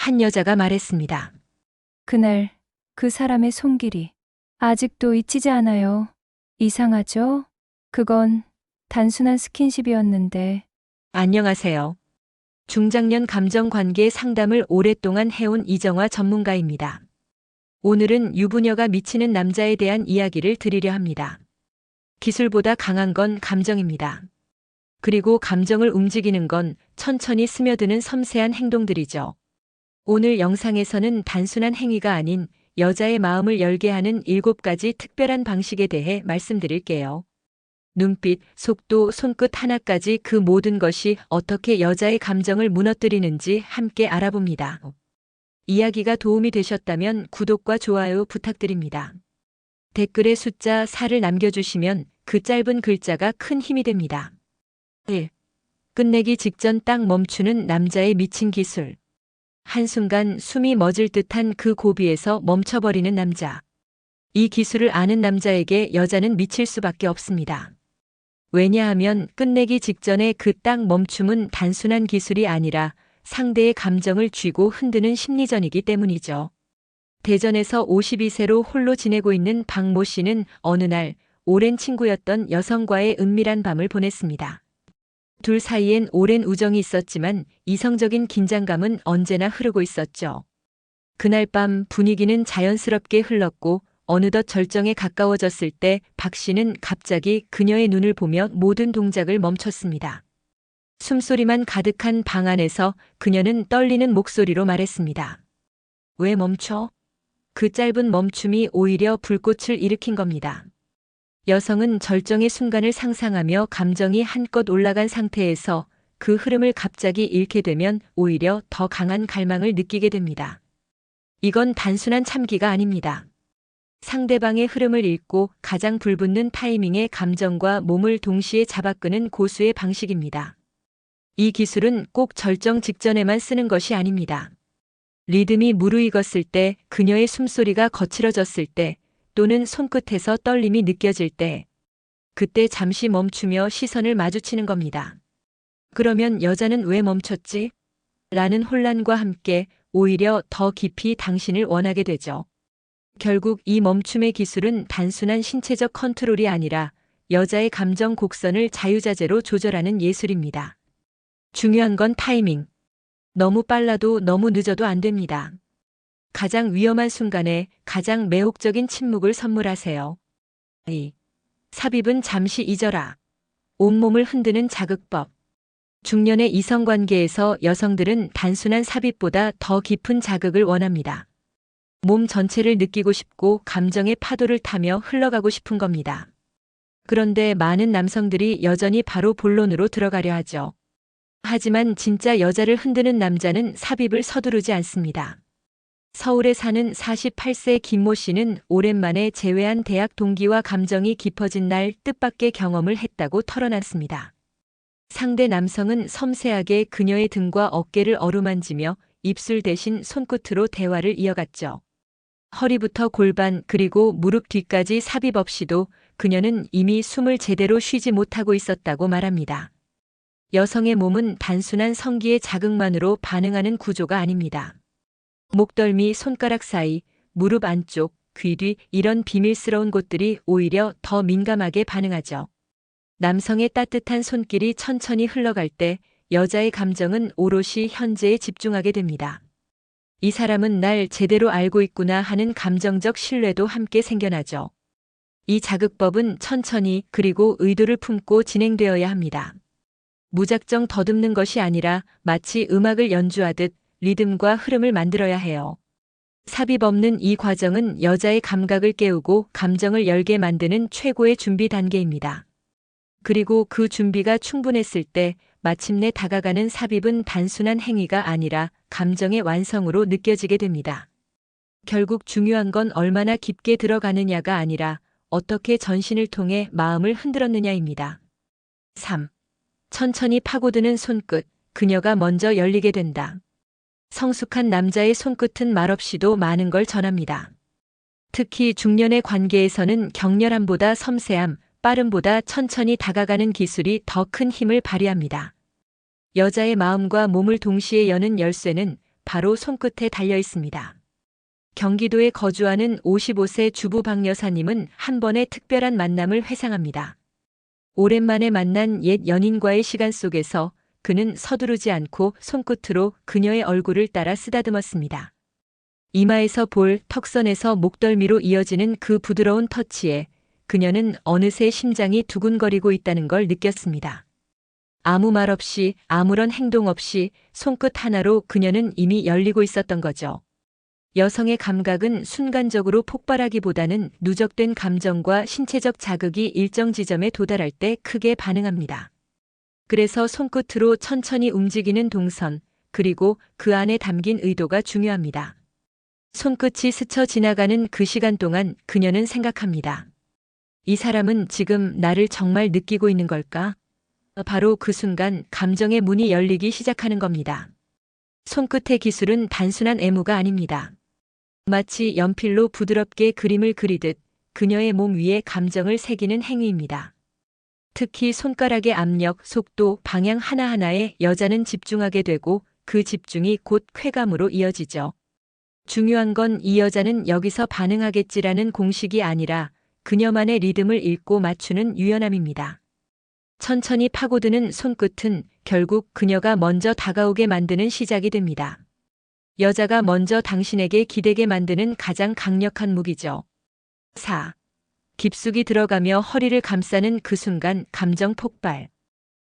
한 여자가 말했습니다. 그날 그 사람의 손길이 아직도 잊히지 않아요. 이상하죠? 그건 단순한 스킨십이었는데 안녕하세요. 중장년 감정관계 상담을 오랫동안 해온 이정화 전문가입니다. 오늘은 유부녀가 미치는 남자에 대한 이야기를 드리려 합니다. 기술보다 강한 건 감정입니다. 그리고 감정을 움직이는 건 천천히 스며드는 섬세한 행동들이죠. 오늘 영상에서는 단순한 행위가 아닌 여자의 마음을 열게 하는 7가지 특별한 방식에 대해 말씀드릴게요. 눈빛, 속도, 손끝 하나까지 그 모든 것이 어떻게 여자의 감정을 무너뜨리는지 함께 알아봅니다. 이야기가 도움이 되셨다면 구독과 좋아요 부탁드립니다. 댓글에 숫자 4를 남겨주시면 그 짧은 글자가 큰 힘이 됩니다. 1. 끝내기 직전 딱 멈추는 남자의 미친 기술. 한순간 숨이 멎을 듯한 그 고비에서 멈춰버리는 남자. 이 기술을 아는 남자에게 여자는 미칠 수밖에 없습니다. 왜냐하면 끝내기 직전에 그 딱 멈춤은 단순한 기술이 아니라 상대의 감정을 쥐고 흔드는 심리전이기 때문이죠. 대전에서 52세로 홀로 지내고 있는 박모 씨는 어느 날 오랜 친구였던 여성과의 은밀한 밤을 보냈습니다. 둘 사이엔 오랜 우정이 있었지만 이성적인 긴장감은 언제나 흐르고 있었죠. 그날 밤 분위기는 자연스럽게 흘렀고 어느덧 절정에 가까워졌을 때 박 씨는 갑자기 그녀의 눈을 보며 모든 동작을 멈췄습니다. 숨소리만 가득한 방 안에서 그녀는 떨리는 목소리로 말했습니다. 왜 멈춰? 그 짧은 멈춤이 오히려 불꽃을 일으킨 겁니다. 여성은 절정의 순간을 상상하며 감정이 한껏 올라간 상태에서 그 흐름을 갑자기 잃게 되면 오히려 더 강한 갈망을 느끼게 됩니다. 이건 단순한 참기가 아닙니다. 상대방의 흐름을 읽고 가장 불붙는 타이밍에 감정과 몸을 동시에 잡아끄는 고수의 방식입니다. 이 기술은 꼭 절정 직전에만 쓰는 것이 아닙니다. 리듬이 무르익었을 때, 그녀의 숨소리가 거칠어졌을 때, 또는 손끝에서 떨림이 느껴질 때, 그때 잠시 멈추며 시선을 마주치는 겁니다. 그러면 여자는 왜 멈췄지? 라는 혼란과 함께 오히려 더 깊이 당신을 원하게 되죠. 결국 이 멈춤의 기술은 단순한 신체적 컨트롤이 아니라 여자의 감정 곡선을 자유자재로 조절하는 예술입니다. 중요한 건 타이밍. 너무 빨라도 너무 늦어도 안 됩니다. 가장 위험한 순간에 가장 매혹적인 침묵을 선물하세요. 2. 삽입은 잠시 잊어라. 온몸을 흔드는 자극법. 중년의 이성관계에서 여성들은 단순한 삽입보다 더 깊은 자극을 원합니다. 몸 전체를 느끼고 싶고 감정의 파도를 타며 흘러가고 싶은 겁니다. 그런데 많은 남성들이 여전히 바로 본론으로 들어가려 하죠. 하지만 진짜 여자를 흔드는 남자는 삽입을 서두르지 않습니다. 서울에 사는 48세 김모 씨는 오랜만에 재회한 대학 동기와 감정이 깊어진 날 뜻밖의 경험을 했다고 털어놨습니다. 상대 남성은 섬세하게 그녀의 등과 어깨를 어루만지며 입술 대신 손끝으로 대화를 이어갔죠. 허리부터 골반 그리고 무릎 뒤까지 삽입 없이도 그녀는 이미 숨을 제대로 쉬지 못하고 있었다고 말합니다. 여성의 몸은 단순한 성기의 자극만으로 반응하는 구조가 아닙니다. 목덜미, 손가락 사이, 무릎 안쪽, 귀 뒤 이런 비밀스러운 곳들이 오히려 더 민감하게 반응하죠. 남성의 따뜻한 손길이 천천히 흘러갈 때 여자의 감정은 오롯이 현재에 집중하게 됩니다. 이 사람은 날 제대로 알고 있구나 하는 감정적 신뢰도 함께 생겨나죠. 이 자극법은 천천히 그리고 의도를 품고 진행되어야 합니다. 무작정 더듬는 것이 아니라 마치 음악을 연주하듯 리듬과 흐름을 만들어야 해요. 삽입 없는 이 과정은 여자의 감각을 깨우고 감정을 열게 만드는 최고의 준비 단계입니다. 그리고 그 준비가 충분했을 때 마침내 다가가는 삽입은 단순한 행위가 아니라 감정의 완성으로 느껴지게 됩니다. 결국 중요한 건 얼마나 깊게 들어가느냐가 아니라 어떻게 전신을 통해 마음을 흔들었느냐입니다. 3. 천천히 파고드는 손끝, 그녀가 먼저 열리게 된다. 성숙한 남자의 손끝은 말없이도 많은 걸 전합니다. 특히 중년의 관계에서는 격렬함보다 섬세함, 빠름보다 천천히 다가가는 기술이 더 큰 힘을 발휘합니다. 여자의 마음과 몸을 동시에 여는 열쇠는 바로 손끝에 달려 있습니다. 경기도에 거주하는 55세 주부 박 여사님은 한 번의 특별한 만남을 회상합니다. 오랜만에 만난 옛 연인과의 시간 속에서 그는 서두르지 않고 손끝으로 그녀의 얼굴을 따라 쓰다듬었습니다. 이마에서 볼, 턱선에서 목덜미로 이어지는 그 부드러운 터치에 그녀는 어느새 심장이 두근거리고 있다는 걸 느꼈습니다. 아무 말 없이, 아무런 행동 없이 손끝 하나로 그녀는 이미 열리고 있었던 거죠. 여성의 감각은 순간적으로 폭발하기보다는 누적된 감정과 신체적 자극이 일정 지점에 도달할 때 크게 반응합니다. 그래서 손끝으로 천천히 움직이는 동선, 그리고 그 안에 담긴 의도가 중요합니다. 손끝이 스쳐 지나가는 그 시간 동안 그녀는 생각합니다. 이 사람은 지금 나를 정말 느끼고 있는 걸까? 바로 그 순간 감정의 문이 열리기 시작하는 겁니다. 손끝의 기술은 단순한 애무가 아닙니다. 마치 연필로 부드럽게 그림을 그리듯 그녀의 몸 위에 감정을 새기는 행위입니다. 특히 손가락의 압력, 속도, 방향 하나하나에 여자는 집중하게 되고 그 집중이 곧 쾌감으로 이어지죠. 중요한 건 이 여자는 여기서 반응하겠지라는 공식이 아니라 그녀만의 리듬을 읽고 맞추는 유연함입니다. 천천히 파고드는 손끝은 결국 그녀가 먼저 다가오게 만드는 시작이 됩니다. 여자가 먼저 당신에게 기대게 만드는 가장 강력한 무기죠. 4. 깊숙이 들어가며 허리를 감싸는 그 순간 감정 폭발.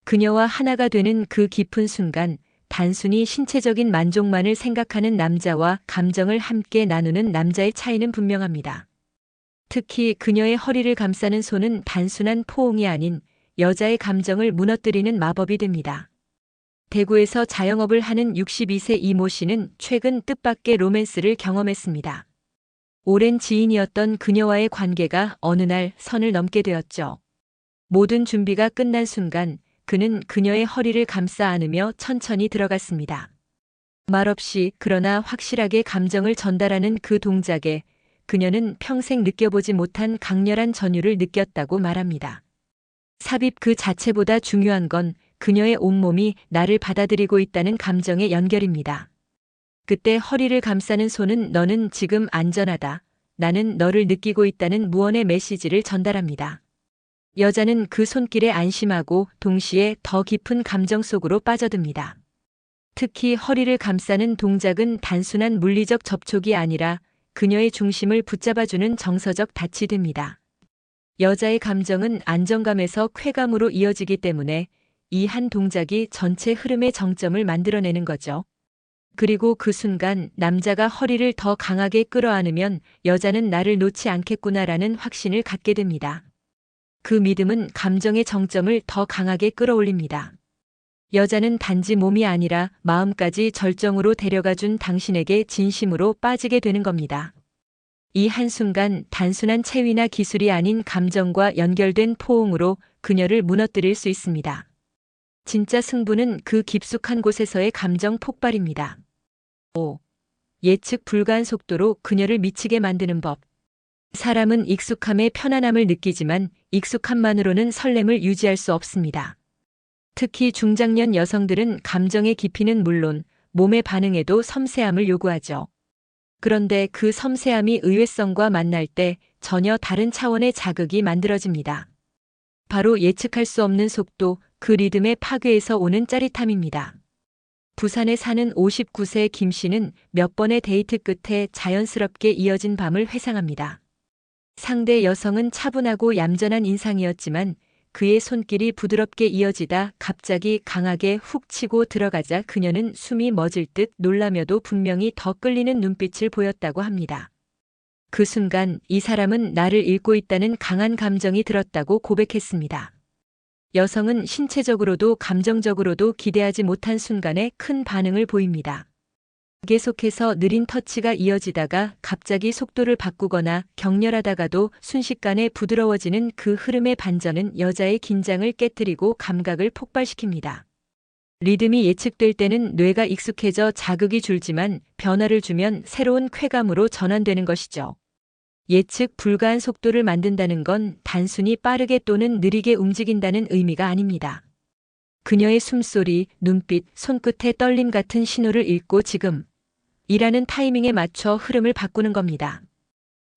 그녀와 하나가 되는 그 깊은 순간 단순히 신체적인 만족만을 생각하는 남자와 감정을 함께 나누는 남자의 차이는 분명합니다. 특히 그녀의 허리를 감싸는 손은 단순한 포옹이 아닌 여자의 감정을 무너뜨리는 마법이 됩니다. 대구에서 자영업을 하는 62세 이모 씨는 최근 뜻밖의 로맨스를 경험했습니다. 오랜 지인이었던 그녀와의 관계가 어느 날 선을 넘게 되었죠. 모든 준비가 끝난 순간 그는 그녀의 허리를 감싸 안으며 천천히 들어갔습니다. 말없이 그러나 확실하게 감정을 전달하는 그 동작에 그녀는 평생 느껴보지 못한 강렬한 전율을 느꼈다고 말합니다. 삽입 그 자체보다 중요한 건 그녀의 온몸이 나를 받아들이고 있다는 감정의 연결입니다. 그때 허리를 감싸는 손은 너는 지금 안전하다. 나는 너를 느끼고 있다는 무언의 메시지를 전달합니다. 여자는 그 손길에 안심하고 동시에 더 깊은 감정 속으로 빠져듭니다. 특히 허리를 감싸는 동작은 단순한 물리적 접촉이 아니라 그녀의 중심을 붙잡아주는 정서적 닻이 됩니다. 여자의 감정은 안정감에서 쾌감으로 이어지기 때문에 이 한 동작이 전체 흐름의 정점을 만들어내는 거죠. 그리고 그 순간 남자가 허리를 더 강하게 끌어안으면 여자는 나를 놓지 않겠구나라는 확신을 갖게 됩니다. 그 믿음은 감정의 정점을 더 강하게 끌어올립니다. 여자는 단지 몸이 아니라 마음까지 절정으로 데려가준 당신에게 진심으로 빠지게 되는 겁니다. 이 한순간 단순한 체위나 기술이 아닌 감정과 연결된 포옹으로 그녀를 무너뜨릴 수 있습니다. 진짜 승부는 그 깊숙한 곳에서의 감정 폭발입니다. 5. 예측 불가한 속도로 그녀를 미치게 만드는 법. 사람은 익숙함에 편안함을 느끼지만 익숙함만으로는 설렘을 유지할 수 없습니다. 특히 중장년 여성들은 감정의 깊이는 물론 몸의 반응에도 섬세함을 요구하죠. 그런데 그 섬세함이 의외성과 만날 때 전혀 다른 차원의 자극이 만들어집니다. 바로 예측할 수 없는 속도, 그 리듬의 파괴에서 오는 짜릿함입니다. 부산에 사는 59세 김 씨는 몇 번의 데이트 끝에 자연스럽게 이어진 밤을 회상합니다. 상대 여성은 차분하고 얌전한 인상이었지만 그의 손길이 부드럽게 이어지다 갑자기 강하게 훅 치고 들어가자 그녀는 숨이 멎을 듯 놀라며도 분명히 더 끌리는 눈빛을 보였다고 합니다. 그 순간 이 사람은 나를 읽고 있다는 강한 감정이 들었다고 고백했습니다. 여성은 신체적으로도 감정적으로도 기대하지 못한 순간에 큰 반응을 보입니다. 계속해서 느린 터치가 이어지다가 갑자기 속도를 바꾸거나 격렬하다가도 순식간에 부드러워지는 그 흐름의 반전은 여자의 긴장을 깨뜨리고 감각을 폭발시킵니다. 리듬이 예측될 때는 뇌가 익숙해져 자극이 줄지만 변화를 주면 새로운 쾌감으로 전환되는 것이죠. 예측 불가한 속도를 만든다는 건 단순히 빠르게 또는 느리게 움직인다는 의미가 아닙니다. 그녀의 숨소리, 눈빛, 손끝의 떨림 같은 신호를 읽고 지금 일하는 타이밍에 맞춰 흐름을 바꾸는 겁니다.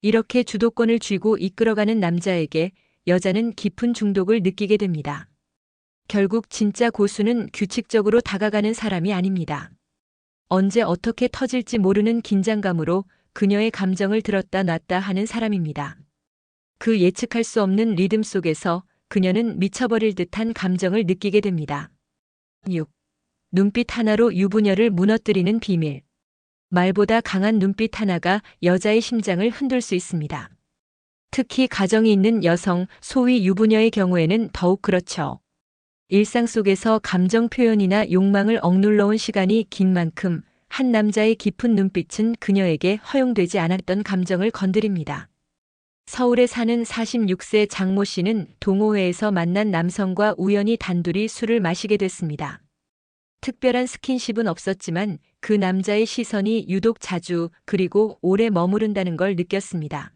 이렇게 주도권을 쥐고 이끌어가는 남자에게 여자는 깊은 중독을 느끼게 됩니다. 결국 진짜 고수는 규칙적으로 다가가는 사람이 아닙니다. 언제 어떻게 터질지 모르는 긴장감으로 그녀의 감정을 들었다 놨다 하는 사람입니다. 그 예측할 수 없는 리듬 속에서 그녀는 미쳐버릴 듯한 감정을 느끼게 됩니다. 6. 눈빛 하나로 유부녀를 무너뜨리는 비밀. 말보다 강한 눈빛 하나가 여자의 심장을 흔들 수 있습니다. 특히 가정이 있는 여성, 소위 유부녀의 경우에는 더욱 그렇죠. 일상 속에서 감정 표현이나 욕망을 억눌러온 시간이 긴 만큼 한 남자의 깊은 눈빛은 그녀에게 허용되지 않았던 감정을 건드립니다. 서울에 사는 46세 장모 씨는 동호회에서 만난 남성과 우연히 단둘이 술을 마시게 됐습니다. 특별한 스킨십은 없었지만 그 남자의 시선이 유독 자주 그리고 오래 머무른다는 걸 느꼈습니다.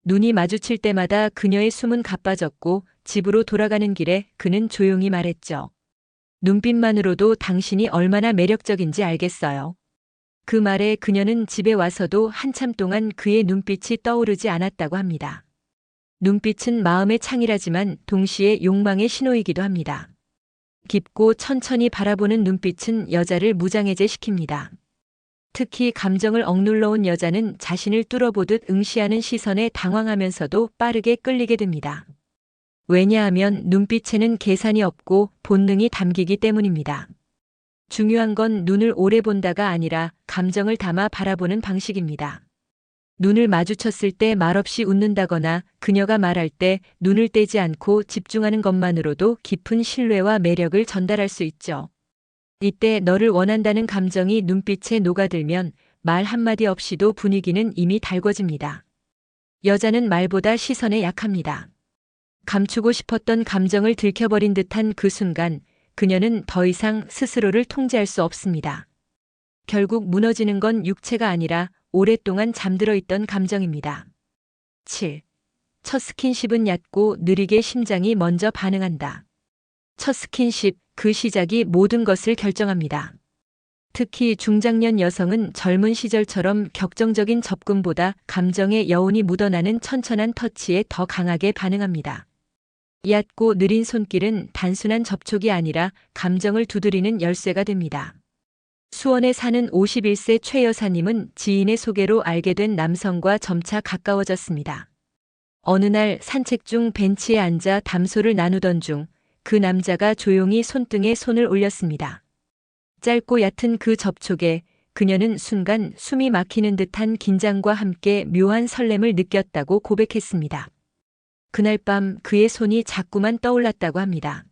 눈이 마주칠 때마다 그녀의 숨은 가빠졌고 집으로 돌아가는 길에 그는 조용히 말했죠. 눈빛만으로도 당신이 얼마나 매력적인지 알겠어요. 그 말에 그녀는 집에 와서도 한참 동안 그의 눈빛이 떠오르지 않았다고 합니다. 눈빛은 마음의 창이라지만 동시에 욕망의 신호이기도 합니다. 깊고 천천히 바라보는 눈빛은 여자를 무장해제시킵니다. 특히 감정을 억눌러온 여자는 자신을 뚫어보듯 응시하는 시선에 당황하면서도 빠르게 끌리게 됩니다. 왜냐하면 눈빛에는 계산이 없고 본능이 담기기 때문입니다. 중요한 건 눈을 오래 본다가 아니라 감정을 담아 바라보는 방식입니다. 눈을 마주쳤을 때 말없이 웃는다거나 그녀가 말할 때 눈을 떼지 않고 집중하는 것만으로도 깊은 신뢰와 매력을 전달할 수 있죠. 이때 너를 원한다는 감정이 눈빛에 녹아들면 말 한마디 없이도 분위기는 이미 달궈집니다. 여자는 말보다 시선에 약합니다. 감추고 싶었던 감정을 들켜버린 듯한 그 순간 그녀는 더 이상 스스로를 통제할 수 없습니다. 결국 무너지는 건 육체가 아니라 오랫동안 잠들어 있던 감정입니다. 7. 첫 스킨십은 얕고 느리게 심장이 먼저 반응한다. 첫 스킨십, 그 시작이 모든 것을 결정합니다. 특히 중장년 여성은 젊은 시절처럼 격정적인 접근보다 감정의 여운이 묻어나는 천천한 터치에 더 강하게 반응합니다. 얕고 느린 손길은 단순한 접촉이 아니라 감정을 두드리는 열쇠가 됩니다. 수원에 사는 51세 최 여사님은 지인의 소개로 알게 된 남성과 점차 가까워졌습니다. 어느 날 산책 중 벤치에 앉아 담소를 나누던 중 그 남자가 조용히 손등에 손을 올렸습니다. 짧고 얕은 그 접촉에 그녀는 순간 숨이 막히는 듯한 긴장과 함께 묘한 설렘을 느꼈다고 고백했습니다. 그날 밤 그의 손이 자꾸만 떠올랐다고 합니다.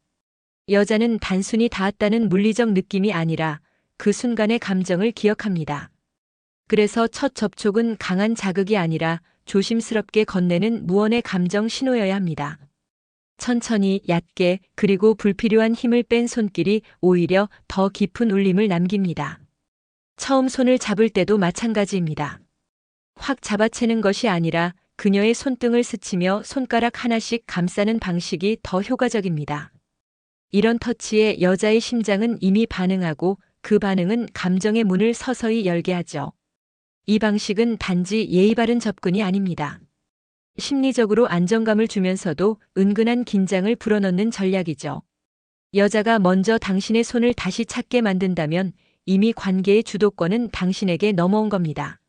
여자는 단순히 닿았다는 물리적 느낌이 아니라 그 순간의 감정을 기억합니다. 그래서 첫 접촉은 강한 자극이 아니라 조심스럽게 건네는 무언의 감정 신호여야 합니다. 천천히 얕게 그리고 불필요한 힘을 뺀 손길이 오히려 더 깊은 울림을 남깁니다. 처음 손을 잡을 때도 마찬가지입니다. 확 잡아채는 것이 아니라 그녀의 손등을 스치며 손가락 하나씩 감싸는 방식이 더 효과적입니다. 이런 터치에 여자의 심장은 이미 반응하고 그 반응은 감정의 문을 서서히 열게 하죠. 이 방식은 단지 예의 바른 접근이 아닙니다. 심리적으로 안정감을 주면서도 은근한 긴장을 불어넣는 전략이죠. 여자가 먼저 당신의 손을 다시 찾게 만든다면 이미 관계의 주도권은 당신에게 넘어온 겁니다.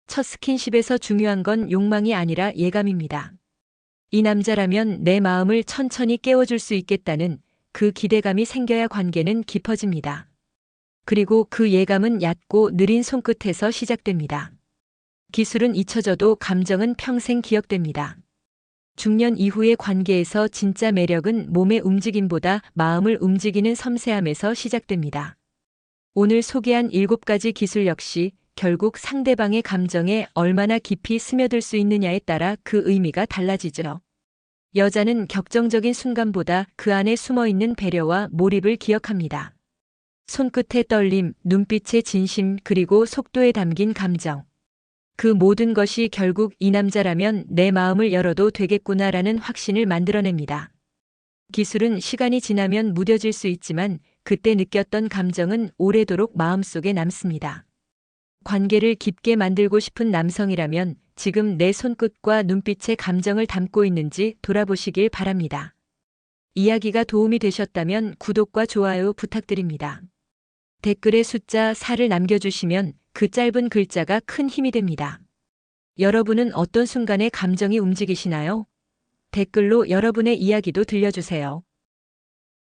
첫 스킨십에서 중요한 건 욕망이 아니라 예감입니다. 이 남자라면 내 마음을 천천히 깨워줄 수 있겠다는 그 기대감이 생겨야 관계는 깊어집니다. 그리고 그 예감은 얕고 느린 손끝에서 시작됩니다. 기술은 잊혀져도 감정은 평생 기억됩니다. 중년 이후의 관계에서 진짜 매력은 몸의 움직임보다 마음을 움직이는 섬세함에서 시작됩니다. 오늘 소개한 7가지 기술 역시 결국 상대방의 감정에 얼마나 깊이 스며들 수 있느냐에 따라 그 의미가 달라지죠. 여자는 격정적인 순간보다 그 안에 숨어있는 배려와 몰입을 기억합니다. 손끝의 떨림, 눈빛의 진심, 그리고 속도에 담긴 감정. 그 모든 것이 결국 이 남자라면 내 마음을 열어도 되겠구나라는 확신을 만들어냅니다. 기술은 시간이 지나면 무뎌질 수 있지만 그때 느꼈던 감정은 오래도록 마음속에 남습니다. 관계를 깊게 만들고 싶은 남성이라면 지금 내 손끝과 눈빛에 감정을 담고 있는지 돌아보시길 바랍니다. 이야기가 도움이 되셨다면 구독과 좋아요 부탁드립니다. 댓글에 숫자 4를 남겨주시면 그 짧은 글자가 큰 힘이 됩니다. 여러분은 어떤 순간에 감정이 움직이시나요? 댓글로 여러분의 이야기도 들려주세요.